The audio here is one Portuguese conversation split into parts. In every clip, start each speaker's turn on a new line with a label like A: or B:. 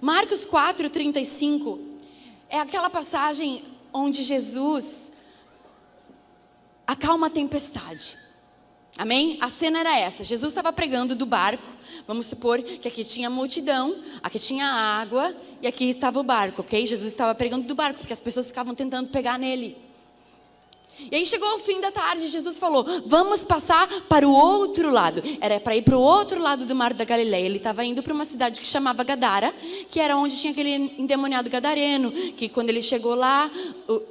A: Marcos 4:35 é aquela passagem onde Jesus acalma a tempestade. Amém? A cena era essa. Jesus estava pregando do barco. Vamos supor que aqui tinha multidão, aqui tinha água e aqui estava o barco, ok? Jesus estava pregando do barco, porque as pessoas ficavam tentando pegar nele. E aí chegou o fim da tarde, Jesus falou, vamos passar para o outro lado. Era para ir para o outro lado do mar da Galileia. Ele estava indo para uma cidade que chamava Gadara, que era onde tinha aquele endemoniado gadareno, que quando ele chegou lá,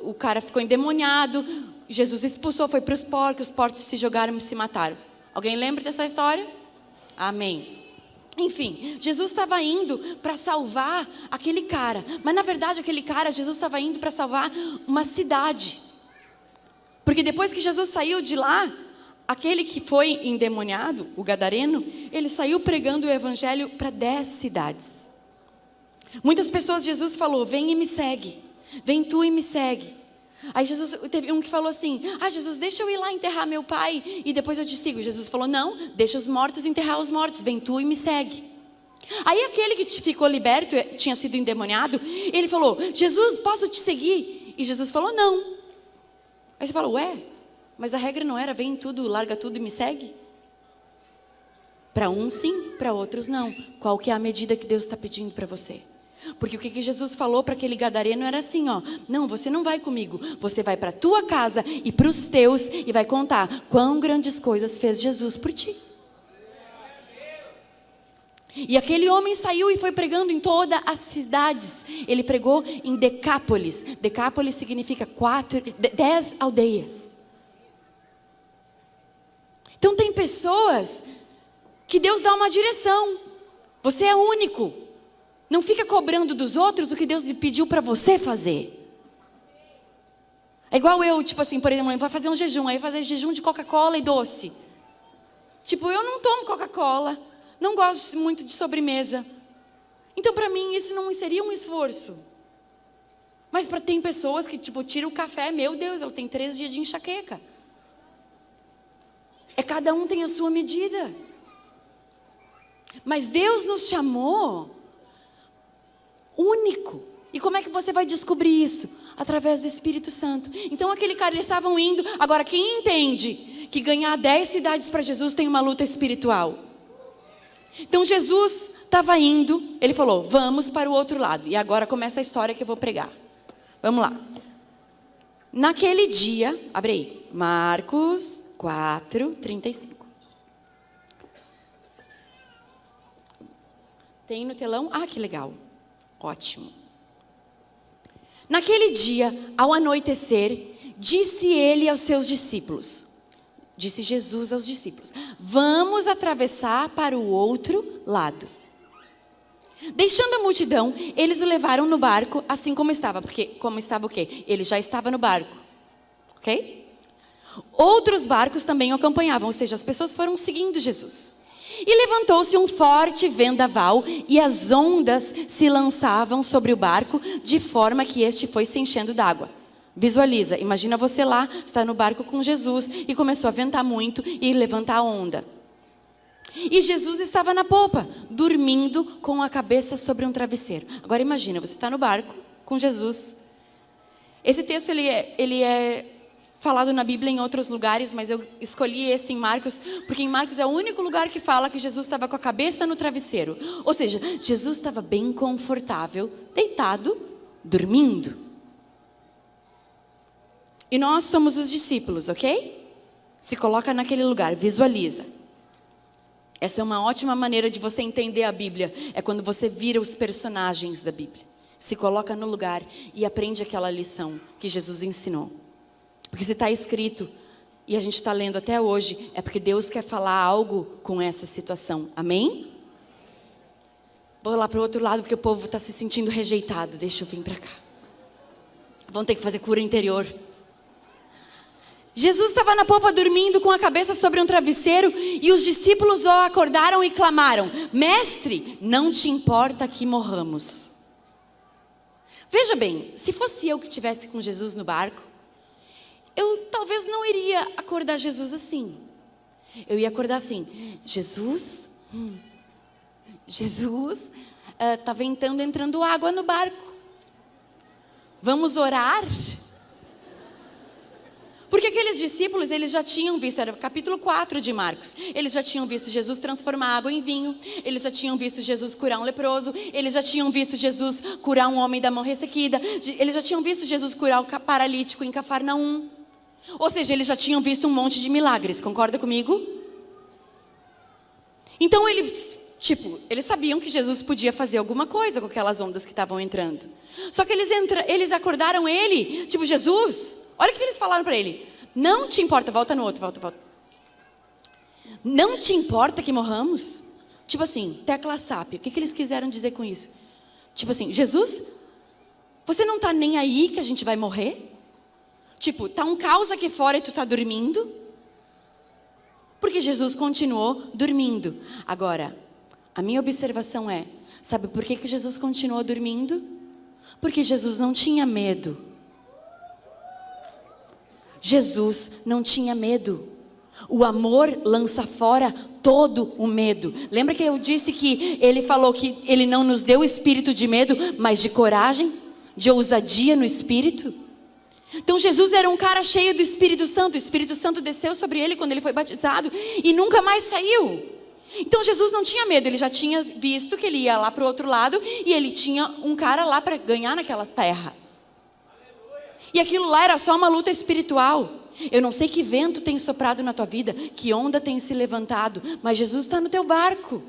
A: o cara ficou endemoniado, Jesus expulsou, foi para os porcos se jogaram e se mataram. Alguém lembra dessa história? Amém. Enfim, Jesus estava indo para salvar aquele cara. Mas na verdade aquele cara, Jesus estava indo para salvar uma cidade. Porque depois que Jesus saiu de lá, aquele que foi endemoniado, o gadareno, ele saiu pregando o evangelho para 10 cidades. Muitas pessoas, Jesus falou, vem e me segue. Vem tu e me segue. Aí Jesus, teve um que falou assim, Jesus, deixa eu ir lá enterrar meu pai e depois eu te sigo. Jesus falou, não, deixa os mortos enterrar os mortos, vem tu e me segue. Aí aquele que ficou liberto, tinha sido endemoniado, ele falou, Jesus, posso te seguir? E Jesus falou, não. Aí você fala, ué, mas a regra não era, vem tudo, larga tudo e me segue? Para uns sim, para outros não. Qual que é a medida que Deus está pedindo para você? Porque o que Jesus falou para aquele gadareno era assim, ó, não, você não vai comigo, você vai para a tua casa e para os teus e vai contar quão grandes coisas fez Jesus por ti. E aquele homem saiu e foi pregando em todas as cidades. Ele pregou em Decápolis. Decápolis significa 10 aldeias. Então tem pessoas que Deus dá uma direção. Você é único. Não fica cobrando dos outros o que Deus lhe pediu para você fazer. É igual eu, tipo assim, por exemplo, vai fazer um jejum. Aí fazer jejum de Coca-Cola e doce. Tipo, eu não tomo Coca-Cola. Não gosto muito de sobremesa. Então, para mim, isso não seria um esforço. Mas tem pessoas que, tipo, tira o café, meu Deus, ela tem 3 dias de enxaqueca. Cada um tem a sua medida. Mas Deus nos chamou único. E como é que você vai descobrir isso? Através do Espírito Santo. Então, aquele cara, eles estavam indo. Agora, quem entende que ganhar 10 cidades para Jesus tem uma luta espiritual? Então Jesus estava indo, ele falou, vamos para o outro lado. E agora começa a história que eu vou pregar. Vamos lá. Naquele dia, abre aí, Marcos 4:35. Tem no telão? Ah, que legal. Ótimo. Naquele dia, ao anoitecer, disse ele aos seus discípulos. Disse Jesus aos discípulos, vamos atravessar para o outro lado. Deixando a multidão, eles o levaram no barco, assim como estava. Porque, como estava o quê? Ele já estava no barco. Ok? Outros barcos também o acompanhavam, ou seja, as pessoas foram seguindo Jesus. E levantou-se um forte vendaval, e as ondas se lançavam sobre o barco, de forma que este foi se enchendo d'água. Visualiza, imagina você lá, está no barco com Jesus e começou a ventar muito e levantar a onda. E Jesus estava na popa, dormindo com a cabeça sobre um travesseiro. Agora imagina, você está no barco com Jesus. Esse texto ele é falado na Bíblia em outros lugares, mas eu escolhi esse em Marcos, porque em Marcos é o único lugar que fala que Jesus estava com a cabeça no travesseiro. Ou seja, Jesus estava bem confortável, deitado, dormindo. E nós somos os discípulos, ok? Se coloca naquele lugar, visualiza. Essa é uma ótima maneira de você entender a Bíblia. É quando você vira os personagens da Bíblia. Se coloca no lugar e aprende aquela lição que Jesus ensinou. Porque se está escrito, e a gente está lendo até hoje, é porque Deus quer falar algo com essa situação. Amém? Vou lá para o outro lado, porque o povo está se sentindo rejeitado. Deixa eu vir para cá. Vão ter que fazer cura interior. Jesus estava na popa dormindo com a cabeça sobre um travesseiro e os discípulos o acordaram e clamaram, mestre, não te importa que morramos. Veja bem, se fosse eu que estivesse com Jesus no barco, eu talvez não iria acordar Jesus assim. Eu ia acordar assim, Jesus, Tá ventando, entrando água no barco. Vamos orar? Porque aqueles discípulos, eles já tinham visto, era capítulo 4 de Marcos, eles já tinham visto Jesus transformar água em vinho, eles já tinham visto Jesus curar um leproso, eles já tinham visto Jesus curar um homem da mão ressequida, eles já tinham visto Jesus curar o paralítico em Cafarnaum. Ou seja, eles já tinham visto um monte de milagres, concorda comigo? Então eles sabiam que Jesus podia fazer alguma coisa com aquelas ondas que estavam entrando. Só que eles acordaram ele, Jesus... Olha o que eles falaram para ele. Não te importa, volta no outro, volta. Não te importa que morramos? Tecla SAP. O que eles quiseram dizer com isso? Jesus, você não está nem aí que a gente vai morrer? Tá um caos aqui fora e tu está dormindo? Porque Jesus continuou dormindo. Agora, a minha observação é, sabe por que Jesus continuou dormindo? Porque Jesus não tinha medo. Jesus não tinha medo. O amor lança fora todo o medo. Lembra que eu disse que ele falou que ele não nos deu espírito de medo, mas de coragem, de ousadia no espírito? Então Jesus era um cara cheio do Espírito Santo. O Espírito Santo desceu sobre ele quando ele foi batizado e nunca mais saiu. Então Jesus não tinha medo, ele já tinha visto que ele ia lá para o outro lado e ele tinha um cara lá para ganhar naquela terra. E aquilo lá era só uma luta espiritual. Eu não sei que vento tem soprado na tua vida, que onda tem se levantado, mas Jesus está no teu barco.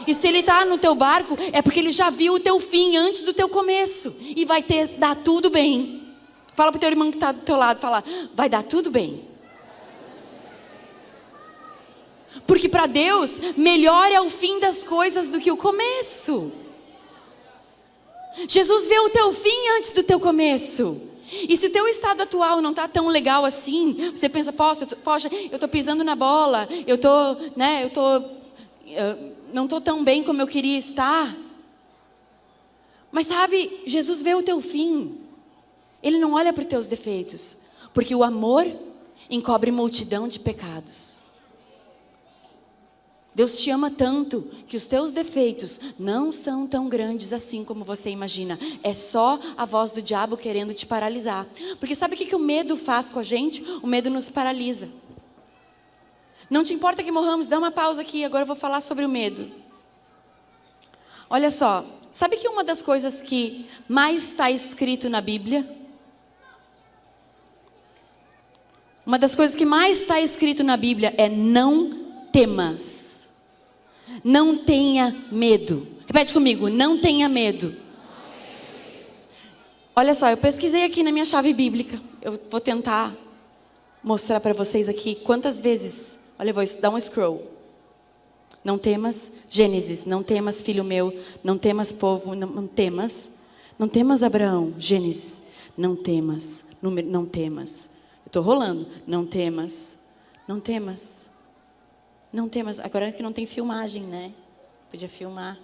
A: E se Ele está no teu barco, é porque Ele já viu o teu fim antes do teu começo. E vai dar tudo bem. Fala para o teu irmão que está do teu lado, fala, vai dar tudo bem. Porque para Deus, melhor é o fim das coisas do que o começo. Jesus vê o teu fim antes do teu começo. E se o teu estado atual não está tão legal assim, você pensa, poxa, eu estou pisando na bola, não estou tão bem como eu queria estar. Mas sabe, Jesus vê o teu fim. Ele não olha para os teus defeitos, porque o amor encobre multidão de pecados. Deus te ama tanto que os teus defeitos não são tão grandes assim como você imagina. É só a voz do diabo querendo te paralisar. Porque sabe o que o medo faz com a gente? O medo nos paralisa. Não te importa que morramos, dá uma pausa aqui, agora eu vou falar sobre o medo. Olha só, sabe que uma das coisas que mais está escrito na Bíblia? Uma das coisas que mais está escrito na Bíblia é não temas. Não tenha medo. Repete comigo, não tenha medo. Olha só, eu pesquisei aqui na minha chave bíblica. Eu vou tentar mostrar para vocês aqui quantas vezes. Olha, eu vou dar um scroll. Não temas, Gênesis. Não temas, filho meu. Não temas, povo. Não temas. Não temas, Abraão. Gênesis. Não temas. Não temas. Eu estou rolando. Não temas. Não temas. Não temas, agora que não tem filmagem, né? Podia filmar.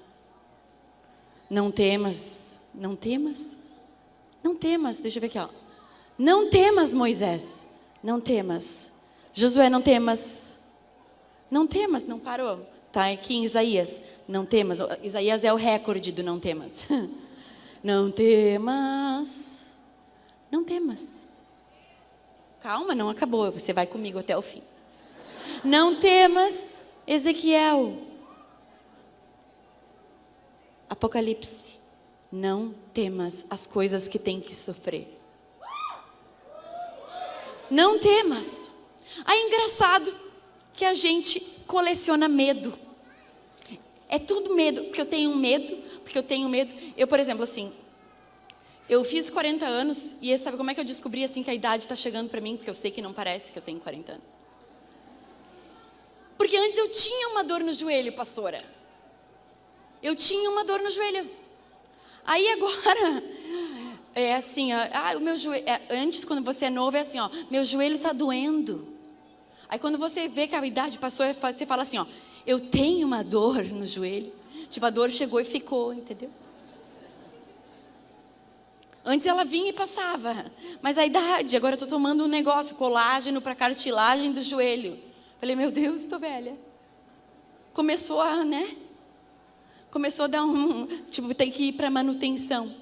A: Não temas, não temas, não temas, deixa eu ver aqui, ó. Não temas, Moisés, não temas. Josué, não temas. Não temas, não parou. Tá aqui em Isaías, não temas. Isaías é o recorde do não temas. Não temas, não temas. Calma, não acabou, você vai comigo até o fim. Não temas, Ezequiel. Apocalipse. Não temas as coisas que tem que sofrer. Não temas. Aí é engraçado que a gente coleciona medo. É tudo medo, porque eu tenho medo, Eu, por exemplo, assim, eu fiz 40 anos e sabe como é que eu descobri assim que a idade está chegando para mim? Porque eu sei que não parece que eu tenho 40 anos. Porque antes eu tinha uma dor no joelho, pastora. Eu tinha uma dor no joelho. Aí agora, é assim, o meu joelho, antes quando você é novo é assim, meu joelho está doendo. Aí quando você vê que a idade passou, você fala assim, eu tenho uma dor no joelho. Tipo, a dor chegou e ficou, entendeu? Antes ela vinha e passava. Mas a idade, agora eu estou tomando um negócio, colágeno para cartilagem do joelho. Falei, meu Deus, estou velha. Começou a, começou a dar tem que ir para manutenção.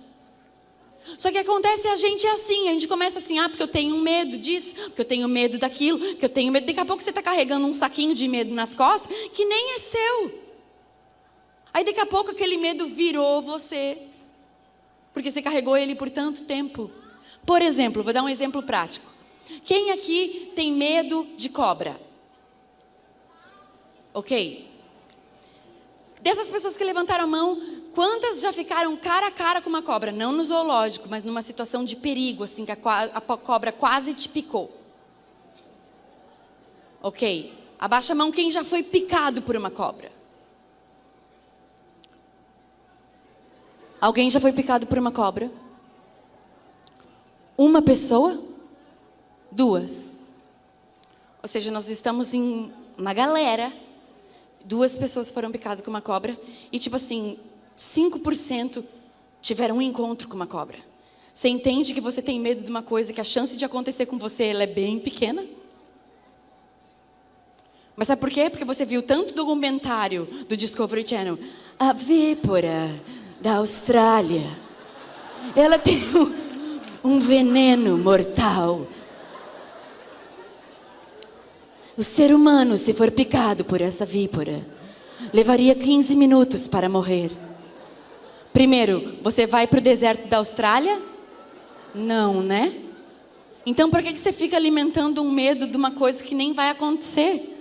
A: Só que acontece, a gente é assim, a gente começa assim, porque eu tenho medo disso, porque eu tenho medo daquilo, que eu tenho medo. Daqui a pouco você está carregando um saquinho de medo nas costas, que nem é seu. Aí daqui a pouco aquele medo virou você, porque você carregou ele por tanto tempo. Por exemplo, vou dar um exemplo prático. Quem aqui tem medo de cobra? Ok. Dessas pessoas que levantaram a mão, quantas já ficaram cara a cara com uma cobra? Não no zoológico, mas numa situação de perigo, assim, que a cobra quase te picou. Ok. Abaixa a mão quem já foi picado por uma cobra. Alguém já foi picado por uma cobra? Uma pessoa? Duas. Ou seja, nós estamos em uma galera. 2 pessoas foram picadas com uma cobra. E tipo assim, 5% tiveram um encontro com uma cobra. Você entende que você tem medo de uma coisa que a chance de acontecer com você ela é bem pequena? Mas sabe por quê? Porque você viu tanto documentário do Discovery Channel. A víbora da Austrália. Ela tem um veneno mortal. O ser humano, se for picado por essa víbora, levaria 15 minutos para morrer. Primeiro, você vai para o deserto da Austrália? Não, né? Então, por que você fica alimentando um medo de uma coisa que nem vai acontecer?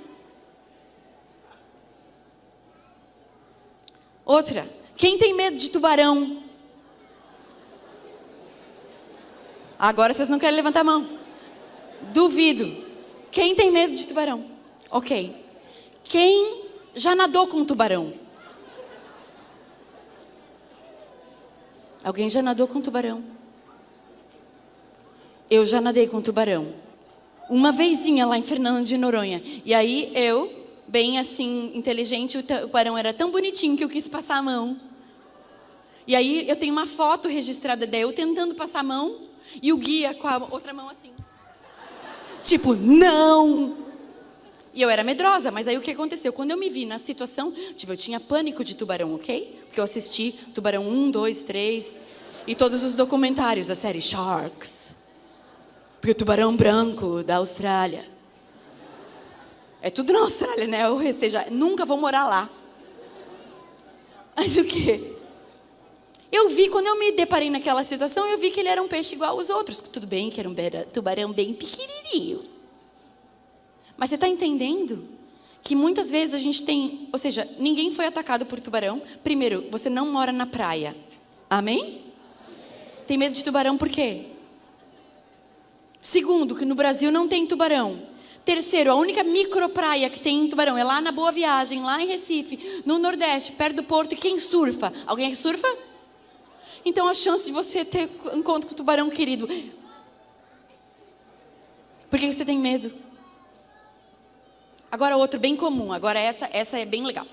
A: Outra, quem tem medo de tubarão? Agora vocês não querem levantar a mão. Duvido. Quem tem medo de tubarão? Ok. Quem já nadou com um tubarão? Alguém já nadou com um tubarão? Eu já nadei com um tubarão. Uma vezinha lá em Fernando de Noronha. E aí eu, bem assim, inteligente, o tubarão era tão bonitinho que eu quis passar a mão. E aí eu tenho uma foto registrada daí, eu tentando passar a mão e o guia com a outra mão assim. Tipo, não! E eu era medrosa, mas aí o que aconteceu? Quando eu me vi na situação, tipo, eu tinha pânico de tubarão, ok? Porque eu assisti Tubarão 1, 2, 3 e todos os documentários da série Sharks. Porque o tubarão branco da Austrália. É tudo na Austrália, né? Ou seja, nunca vou morar lá. Mas o quê? Eu vi, quando eu me deparei naquela situação, eu vi que ele era um peixe igual aos outros. Tudo bem que era um tubarão bem pequenininho. Mas você está entendendo que muitas vezes a gente tem... Ou seja, ninguém foi atacado por tubarão. Primeiro, você não mora na praia. Amém? Tem medo de tubarão por quê? Segundo, que no Brasil não tem tubarão. Terceiro, a única micropraia que tem tubarão é lá na Boa Viagem, lá em Recife, no Nordeste, perto do Porto. E quem surfa? Alguém que surfa? Então a chance de você ter encontro com o tubarão querido. Por que você tem medo? Agora outro bem comum. Agora essa é bem legal.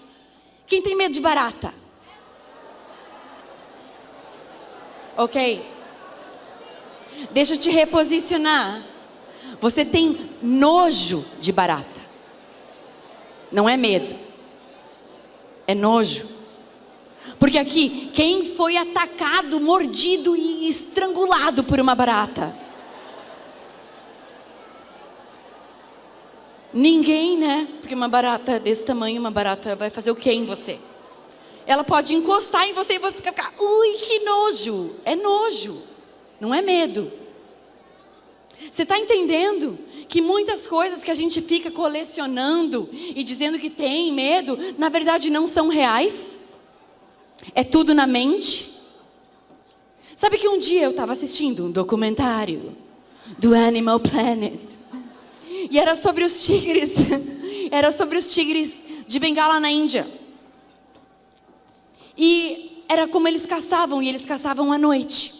A: Quem tem medo de barata? Ok? Deixa eu te reposicionar. Você tem nojo de barata. Não é medo. É nojo. Porque aqui, quem foi atacado, mordido e estrangulado por uma barata? Ninguém, né? Porque uma barata desse tamanho, uma barata vai fazer o quê em você? Ela pode encostar em você e você ficar, ui, que nojo. É nojo, não é medo. Você está entendendo que muitas coisas que a gente fica colecionando e dizendo que tem medo, na verdade não são reais? É tudo na mente. Sabe que um dia eu estava assistindo um documentário do Animal Planet. E era sobre os tigres. Era sobre os tigres de Bengala na Índia. E era como eles caçavam. E eles caçavam à noite.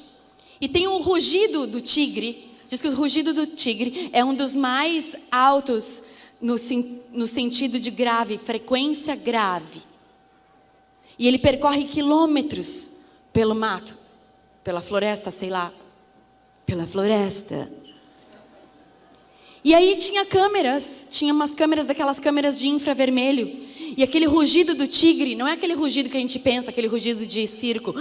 A: E tem o rugido do tigre. Diz que o rugido do tigre é um dos mais altos no sentido de grave, frequência grave. E ele percorre quilômetros pelo mato, pela floresta, sei lá. Pela floresta. E aí tinha câmeras, tinha umas câmeras, daquelas câmeras de infravermelho. E aquele rugido do tigre não é aquele rugido que a gente pensa, aquele rugido de circo.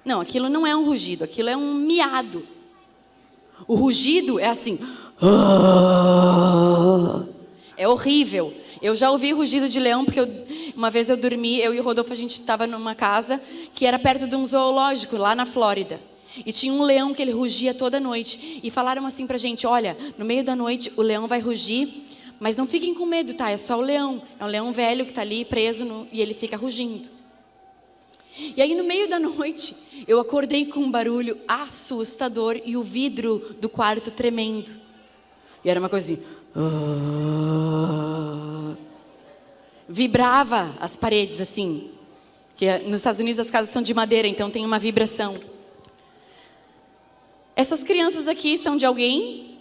A: Não, aquilo não é um rugido, aquilo é um miado. O rugido é assim. É horrível. Eu já ouvi rugido de leão, porque uma vez eu dormi, eu e o Rodolfo, a gente estava numa casa que era perto de um zoológico, lá na Flórida. E tinha um leão que ele rugia toda noite. E falaram assim pra gente, olha, no meio da noite o leão vai rugir, mas não fiquem com medo, tá? É só o leão. É um leão velho que está ali preso e ele fica rugindo. E aí no meio da noite, eu acordei com um barulho assustador e o vidro do quarto tremendo. E era uma coisa assim. Vibrava as paredes assim. Que nos Estados Unidos as casas são de madeira, então tem uma vibração. Essas crianças aqui são de alguém?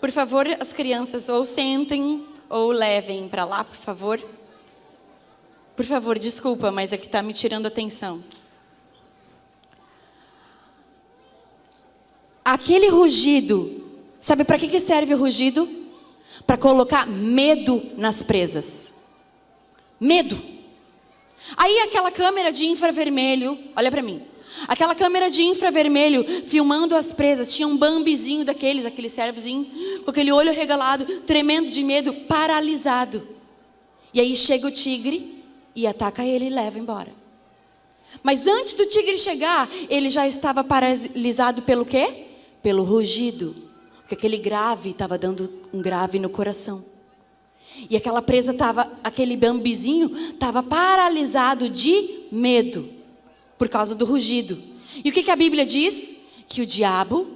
A: Por favor, as crianças ou sentem ou levem para lá, por favor. Por favor, desculpa, mas é que está me tirando a atenção. Aquele rugido, sabe para que serve o rugido? Para colocar medo nas presas. Medo. Aí aquela câmera de infravermelho, olha para mim. Aquela câmera de infravermelho filmando as presas, tinha um bambizinho daqueles, aquele cérebrozinho, com aquele olho regalado, tremendo de medo, paralisado. E aí chega o tigre e ataca ele e leva embora. Mas antes do tigre chegar, ele já estava paralisado pelo quê? Pelo rugido. Porque aquele grave estava dando um grave no coração. E aquela presa estava, aquele bambizinho estava paralisado de medo. Por causa do rugido. E o que a Bíblia diz? Que o diabo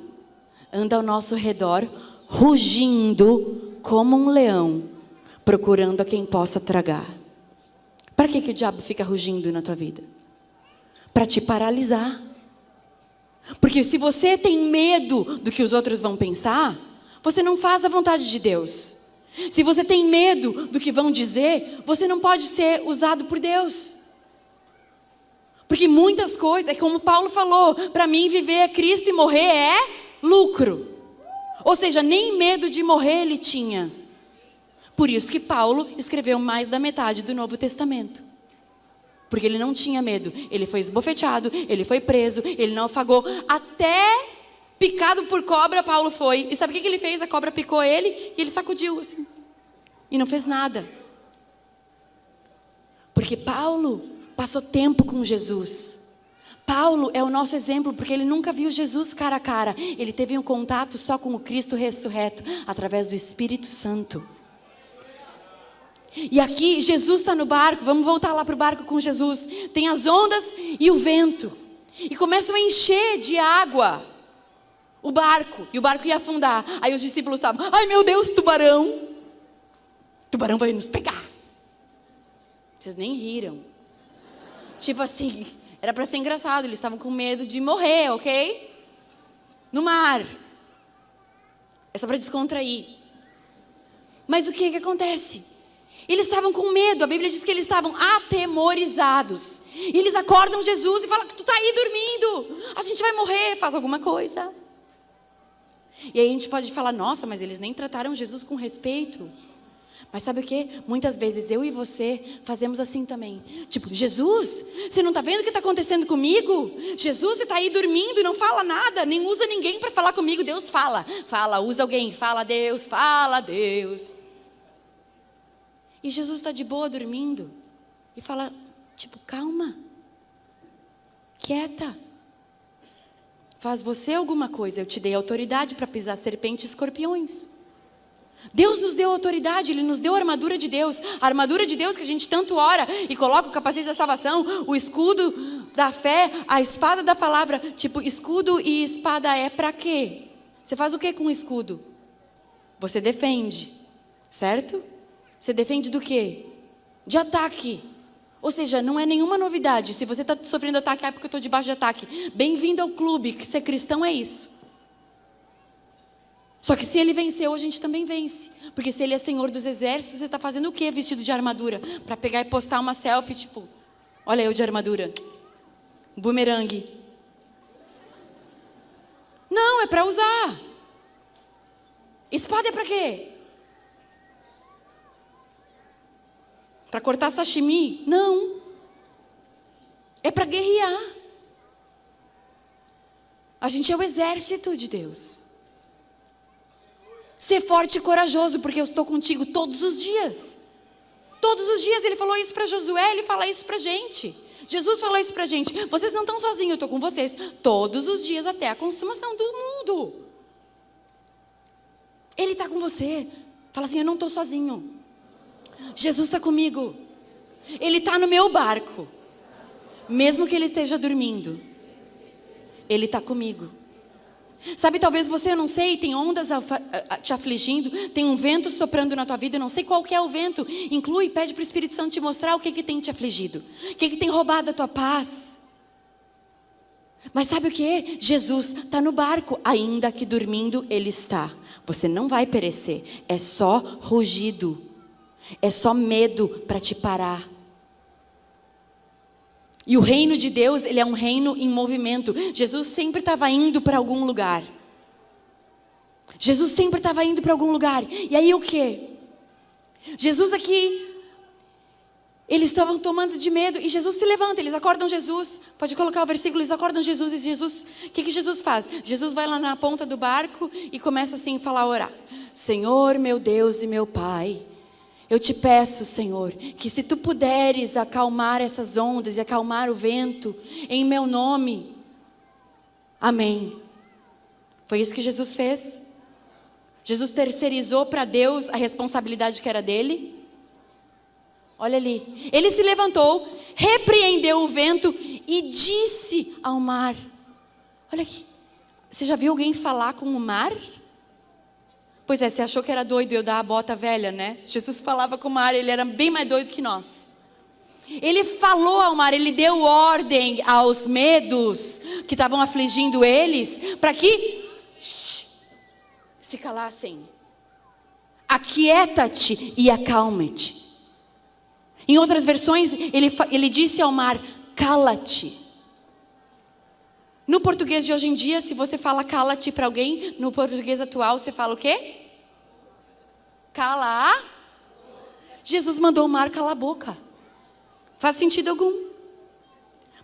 A: anda ao nosso redor, rugindo como um leão, procurando a quem possa tragar. Para que o diabo fica rugindo na tua vida? Para te paralisar. Porque se você tem medo do que os outros vão pensar, você não faz a vontade de Deus. Se você tem medo do que vão dizer, você não pode ser usado por Deus. Porque muitas coisas, é como Paulo falou, para mim viver é Cristo e morrer é lucro. Ou seja, nem medo de morrer ele tinha. Por isso que Paulo escreveu mais da metade do Novo Testamento. Porque ele não tinha medo. Ele foi esbofeteado, ele foi preso, ele naufragou. Até picado por cobra Paulo foi. E sabe o que ele fez? A cobra picou ele e ele sacudiu assim. E não fez nada. Porque Paulo passou tempo com Jesus. Paulo é o nosso exemplo porque ele nunca viu Jesus cara a cara. Ele teve um contato só com o Cristo ressurreto através do Espírito Santo. E aqui Jesus está no barco. Vamos voltar lá para o barco com Jesus. Tem as ondas e o vento. E começam a encher de água o barco. E o barco ia afundar. Aí os discípulos estavam, ai meu Deus, tubarão. Tubarão vai nos pegar. Vocês nem riram. Tipo assim, era para ser engraçado, eles estavam com medo de morrer, ok? No mar. É só para descontrair. Mas o que acontece? Eles estavam com medo, a Bíblia diz que eles estavam atemorizados. E eles acordam Jesus e falam, tu está aí dormindo, a gente vai morrer, faz alguma coisa. E aí a gente pode falar, nossa, mas eles nem trataram Jesus com respeito. Mas sabe o que? Muitas vezes eu e você fazemos assim também. Tipo, Jesus, você não está vendo o que está acontecendo comigo? Jesus, você está aí dormindo e não fala nada, nem usa ninguém para falar comigo. Deus fala, usa alguém, fala Deus, fala Deus. E Jesus está de boa dormindo e fala, tipo, calma, quieta. Faz você alguma coisa, eu te dei autoridade para pisar serpentes e escorpiões. Deus nos deu autoridade, Ele nos deu a armadura de Deus. A armadura de Deus que a gente tanto ora e coloca o capacete da salvação, o escudo da fé, a espada da palavra. Tipo, escudo e espada é para quê? Você faz o que com o escudo? Você defende, certo? Você defende do quê? De ataque. Ou seja, não é nenhuma novidade. Se você está sofrendo ataque, é porque eu estou debaixo de ataque. Bem-vindo ao clube, que ser cristão é isso. Só que se ele venceu, a gente também vence. Porque se ele é Senhor dos exércitos, você está fazendo o quê vestido de armadura? Para pegar e postar uma selfie, tipo, olha eu de armadura. Bumerangue. Não, é para usar. Espada é para quê? Para cortar sashimi? Não. É para guerrear. A gente é o exército de Deus. Ser forte e corajoso, porque eu estou contigo todos os dias. Todos os dias ele falou isso para Josué, ele fala isso para a gente. Jesus falou isso para a gente. Vocês não estão sozinhos, eu estou com vocês todos os dias até a consumação do mundo. Ele está com você. Fala assim, eu não estou sozinho. Jesus está comigo. Ele está no meu barco. Mesmo que ele esteja dormindo. Ele está comigo. Sabe, talvez você, eu não sei, tem ondas te afligindo, tem um vento soprando na tua vida, eu não sei qual que é o vento. Inclui, pede para o Espírito Santo te mostrar o que tem te afligido. O que tem roubado a tua paz. Mas sabe o que? Jesus está no barco, ainda que dormindo ele está. Você não vai perecer, é só rugido. É só medo para te parar. E o reino de Deus, ele é um reino em movimento. Jesus sempre estava indo para algum lugar. Jesus sempre estava indo para algum lugar. E aí o quê? Jesus aqui, eles estavam tomando de medo. E Jesus se levanta, eles acordam Jesus. Pode colocar o versículo, eles acordam Jesus. E Jesus, o que Jesus faz? Jesus vai lá na ponta do barco e começa assim a falar, orar. Senhor, meu Deus e meu Pai, eu te peço, Senhor, que se tu puderes acalmar essas ondas e acalmar o vento, em meu nome, amém. Foi isso que Jesus fez? Jesus terceirizou para Deus a responsabilidade que era dele? Olha ali, ele se levantou, repreendeu o vento e disse ao mar. Olha aqui, você já viu alguém falar com o mar? Pois é, você achou que era doido eu dar a bota velha, né? Jesus falava com o mar, ele era bem mais doido que nós. Ele falou ao mar, ele deu ordem aos medos que estavam afligindo eles, para que se calassem. Aquieta-te e acalma-te. Em outras versões, ele disse ao mar, cala-te. No português de hoje em dia, se você fala cala-te para alguém, no português atual você fala o quê? Cala a... Jesus mandou o mar calar a boca. Faz sentido algum.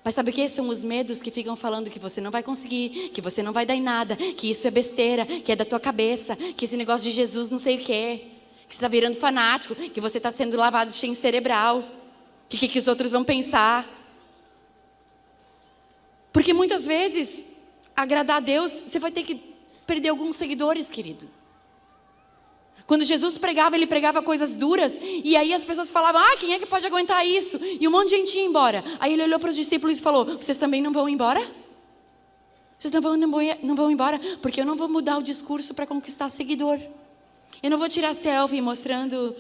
A: Mas sabe o que? São os medos que ficam falando que você não vai conseguir, que você não vai dar em nada, que isso é besteira, que é da tua cabeça, que esse negócio de Jesus não sei o quê, que você está virando fanático, que você está sendo lavado cheio cerebral, que os outros vão pensar. Porque muitas vezes, agradar a Deus, você vai ter que perder alguns seguidores, querido. Quando Jesus pregava, ele pregava coisas duras, e aí as pessoas falavam, quem é que pode aguentar isso? E um monte de gente ia embora. Aí ele olhou para os discípulos e falou, vocês também não vão embora? Vocês não vão embora? Porque eu não vou mudar o discurso para conquistar seguidor. Eu não vou tirar selfie mostrando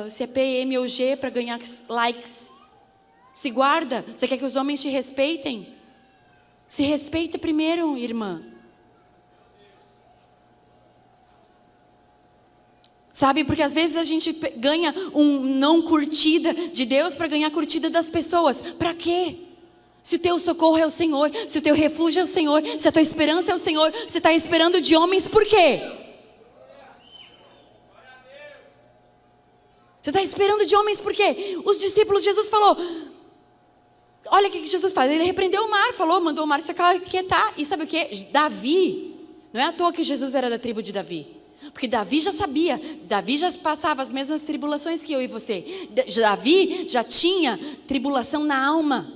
A: se é PM ou G para ganhar likes. Se guarda, você quer que os homens te respeitem? Se respeita primeiro, irmã. Sabe, porque às vezes a gente ganha um não curtida de Deus para ganhar curtida das pessoas. Para quê? Se o teu socorro é o Senhor, se o teu refúgio é o Senhor, se a tua esperança é o Senhor, você está esperando de homens por quê? Você está esperando de homens por quê? Os discípulos, Jesus falou... Olha o que Jesus faz, ele repreendeu o mar, mandou o mar se aquietar. E sabe o que? Davi, não é à toa que Jesus era da tribo de Davi. Porque Davi já sabia, Davi já passava as mesmas tribulações que eu e você. Davi já tinha tribulação na alma.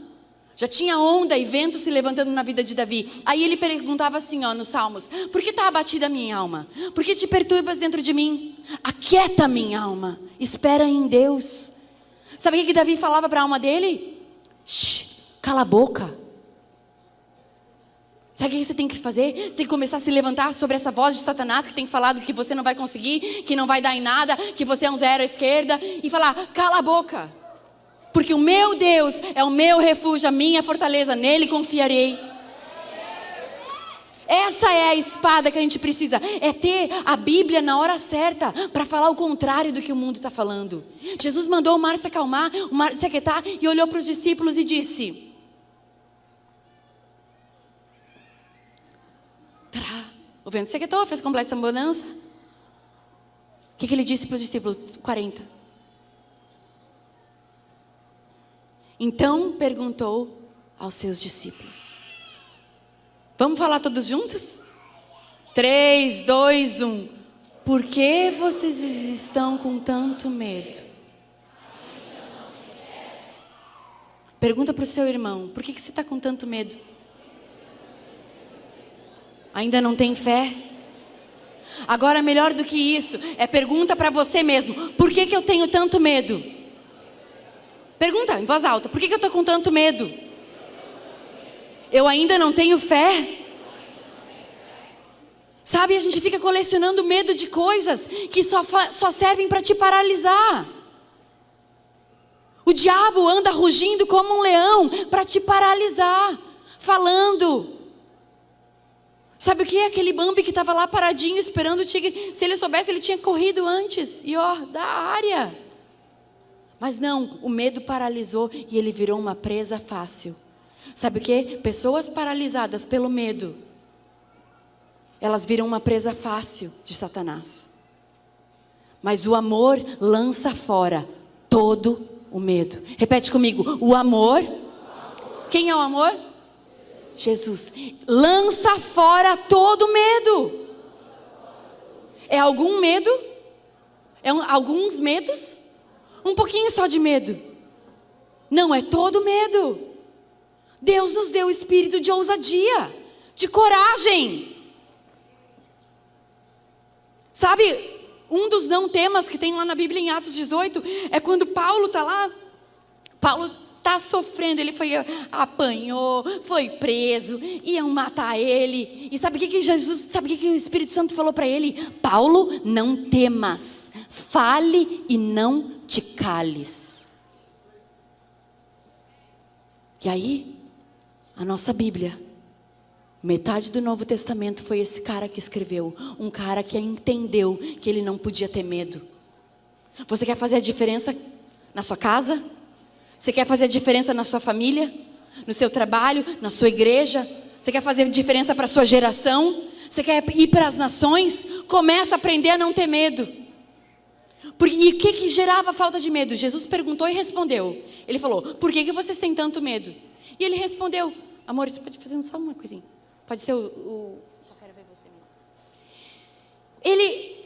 A: Já tinha onda e vento se levantando na vida de Davi. Aí ele perguntava assim, nos Salmos, por que está abatida a minha alma? Por que te perturbas dentro de mim? Aquieta a minha alma, espera em Deus. Sabe o que Davi falava para a alma dele? Cala a boca. Sabe o que você tem que fazer? Você tem que começar a se levantar sobre essa voz de Satanás que tem falado que você não vai conseguir, que não vai dar em nada, que você é um zero à esquerda, e falar, cala a boca. Porque o meu Deus é o meu refúgio, a minha fortaleza, nele confiarei. Essa é a espada que a gente precisa, é ter a Bíblia na hora certa para falar o contrário do que o mundo está falando. Jesus mandou o mar se acalmar, o mar se aquietar e olhou para os discípulos e disse: o vento se aquietou, fez completa bonança. O que ele disse para os discípulos? 40. Então perguntou aos seus discípulos. Vamos falar todos juntos? 3, 2, 1. Por que vocês estão com tanto medo? Pergunta para o seu irmão, por que você está com tanto medo? Ainda não tem fé? Agora, melhor do que isso, pergunta para você mesmo, por que eu tenho tanto medo? Pergunta em voz alta, por que eu estou com tanto medo? Eu ainda não tenho fé? Sabe, a gente fica colecionando medo de coisas que só servem para te paralisar. O diabo anda rugindo como um leão para te paralisar, falando. Sabe o que é aquele Bambi que estava lá paradinho esperando o tigre? Se ele soubesse, ele tinha corrido antes e da área. Mas não, o medo paralisou e ele virou uma presa fácil. Sabe o que? Pessoas paralisadas pelo medo, elas viram uma presa fácil de Satanás. Mas o amor lança fora todo o medo. Repete comigo, o amor. Quem é o amor? Jesus. Lança fora todo medo. É algum medo? Alguns medos? Um pouquinho só de medo? Não, é todo medo. Deus nos deu o espírito de ousadia, de coragem. Sabe, um dos não temas que tem lá na Bíblia em Atos 18 é quando Paulo está lá. Paulo está sofrendo, ele apanhou, foi preso, iam matar ele. E sabe o que o Espírito Santo falou para ele? Paulo, não temas, fale e não te cales. E aí, a nossa Bíblia, metade do Novo Testamento foi esse cara que escreveu. Um cara que entendeu que ele não podia ter medo. Você quer fazer a diferença na sua casa? Você quer fazer a diferença na sua família? No seu trabalho? Na sua igreja? Você quer fazer diferença para a sua geração? Você quer ir para as nações? Começa a aprender a não ter medo. E o que gerava falta de medo? Jesus perguntou e respondeu. Ele falou, por que vocês têm tanto medo? E ele respondeu, amor, você pode fazer só uma coisinha? Pode ser só quero ver você mesmo. Ele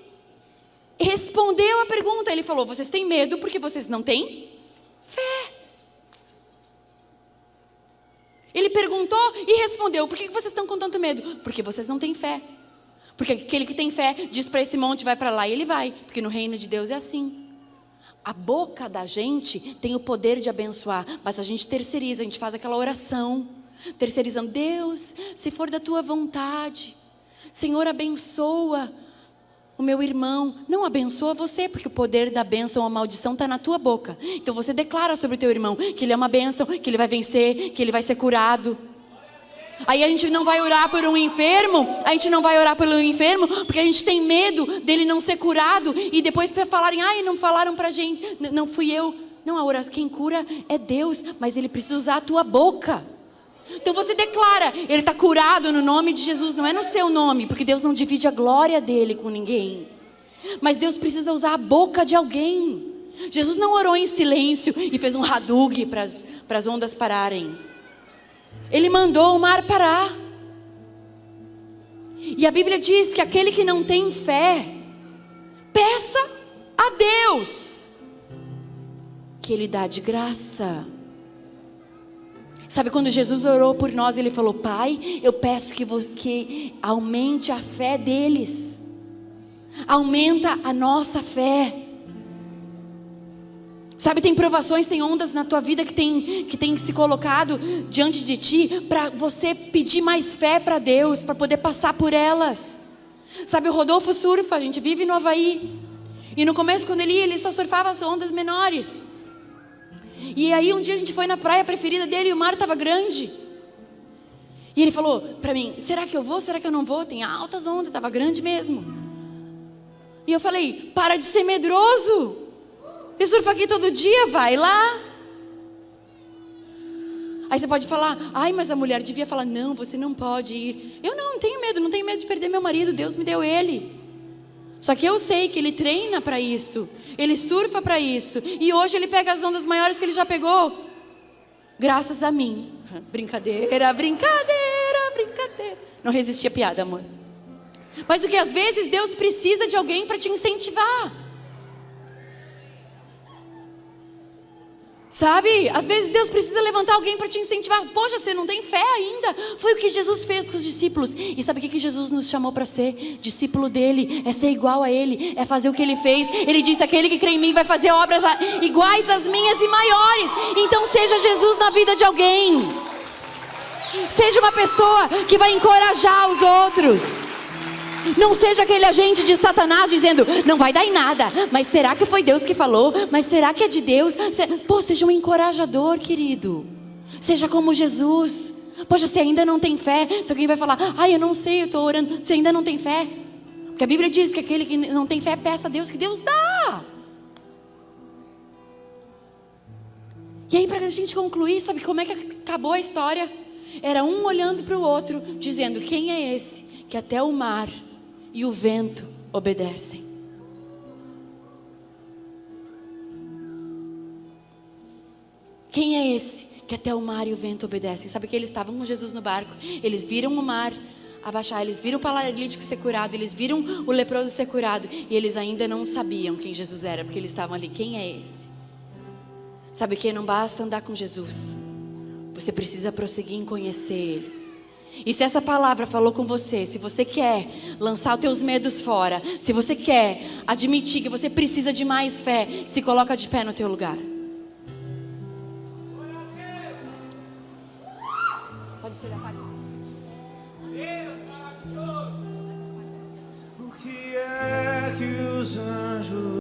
A: respondeu a pergunta. Ele falou, vocês têm medo porque vocês não têm fé. Ele perguntou e respondeu, por que vocês estão com tanto medo? Porque vocês não têm fé. Porque aquele que tem fé diz para esse monte, vai para lá, e ele vai. Porque no reino de Deus é assim. A boca da gente tem o poder de abençoar, mas a gente terceiriza, a gente faz aquela oração, terceirizando, Deus, se for da tua vontade, Senhor, abençoa o meu irmão. Não abençoa você, porque o poder da bênção ou a maldição está na tua boca. Então você declara sobre o teu irmão que ele é uma bênção, que ele vai vencer, que ele vai ser curado. Aí a gente não vai orar por um enfermo, porque a gente tem medo dele não ser curado. E depois falarem, não falaram pra gente, não fui eu. Não, a oração, quem cura é Deus, mas ele precisa usar a tua boca. Então você declara, ele está curado no nome de Jesus, não é no seu nome, porque Deus não divide a glória dele com ninguém. Mas Deus precisa usar a boca de alguém. Jesus não orou em silêncio e fez um Hadug para as ondas pararem. Ele mandou o mar parar. E a Bíblia diz que aquele que não tem fé, peça a Deus, que Ele dá de graça. Sabe, quando Jesus orou por nós, Ele falou, Pai, eu peço que aumente a fé deles. Aumenta a nossa fé. Sabe, tem provações, tem ondas na tua vida que tem se colocado diante de ti para você pedir mais fé para Deus, para poder passar por elas. Sabe, o Rodolfo surfa, a gente vive no Havaí. E no começo, quando ele ia, ele só surfava as ondas menores. E aí um dia a gente foi na praia preferida dele e o mar estava grande. E ele falou para mim, será que eu vou, será que eu não vou? Tem altas ondas, estava grande mesmo. E eu falei, para de ser medroso. Você surfa aqui todo dia, vai lá. Aí você pode falar, mas a mulher devia falar, não, você não pode ir. Eu não tenho medo de perder meu marido, Deus me deu ele. Só que eu sei que ele treina para isso, ele surfa para isso. E hoje ele pega as ondas maiores que ele já pegou. graças a mim. Brincadeira, brincadeira, brincadeira. Não resisti à piada, amor. Mas o que às vezes Deus precisa de alguém para te incentivar. Sabe, às vezes Deus precisa levantar alguém para te incentivar. Poxa, você não tem fé ainda? Foi o que Jesus fez com os discípulos. E sabe o que Jesus nos chamou para ser? Discípulo dele, é ser igual a ele, é fazer o que ele fez. Ele disse, aquele que crê em mim vai fazer obras iguais às minhas e maiores. Então seja Jesus na vida de alguém. Seja uma pessoa que vai encorajar os outros. Não seja aquele agente de Satanás dizendo, não vai dar em nada. Mas será que foi Deus que falou? Mas será que é de Deus? Pô, seja um encorajador, querido. Seja como Jesus. Poxa, você ainda não tem fé. Se alguém vai falar, eu não sei, eu estou orando. Você ainda não tem fé? Porque a Bíblia diz que aquele que não tem fé, peça a Deus, que Deus dá. E aí, para a gente concluir, sabe como é que acabou a história? Era um olhando para o outro, dizendo, quem é esse que até o mar e o vento obedecem? Quem é esse que até o mar e o vento obedecem? Sabe que eles estavam com Jesus no barco, eles viram o mar abaixar, eles viram o paralítico ser curado, eles viram o leproso ser curado, e eles ainda não sabiam quem Jesus era, porque eles estavam ali, quem é esse? Sabe que não basta andar com Jesus, você precisa prosseguir em conhecer Ele. E se essa palavra falou com você, se você quer lançar os teus medos fora, se você quer admitir que você precisa de mais fé, se coloca de pé no teu lugar. Pode ser da parte.
B: O que é que os